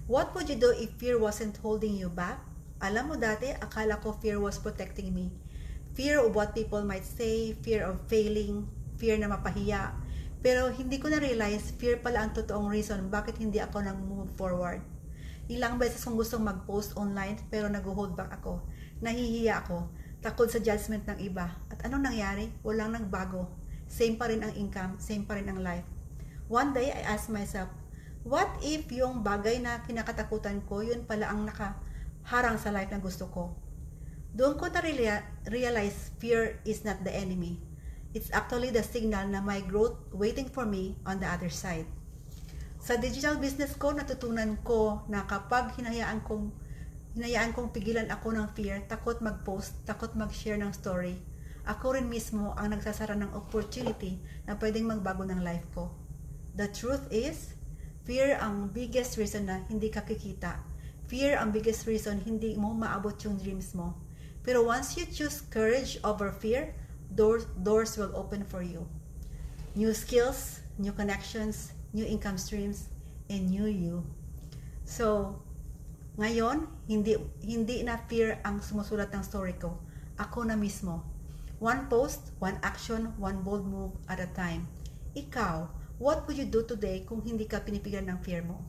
What would you do if fear wasn't holding you back? Alam mo dati, akala ko fear was protecting me. Fear of what people might say, fear of failing, fear na mapahiya. Pero hindi ko na-realize, fear pala ang totoong reason bakit hindi ako nag-move forward. Ilang beses kong gustong mag-post online pero nag-hold back ako. Nahihiya ako, takot sa judgment ng iba. At anong nangyari? Walang nagbago. Same pa rin ang income, same pa rin ang life. One day, I asked myself, what if yung bagay na kinakatakutan ko, yun pala ang nakaharang sa life na gusto ko? Doon ko na-realize fear is not the enemy. It's actually the signal na may growth waiting for me on the other side. Sa digital business ko, natutunan ko na kapag hinayaan kong pigilan ako ng fear, takot mag-post, takot mag-share ng story, ako rin mismo ang nagsasara ng opportunity na pwedeng magbago ng life ko. The truth is, fear ang biggest reason na hindi ka kikita. Fear ang biggest reason hindi mo maabot yung dreams mo. Pero once you choose courage over fear, doors will open for you. New skills, new connections, new income streams, and new you. So, ngayon, hindi na fear ang sumusulat ng story ko. Ako na mismo. One post, one action, one bold move at a time. Ikaw, what would you do today kung hindi ka pinipigilan ng fear mo?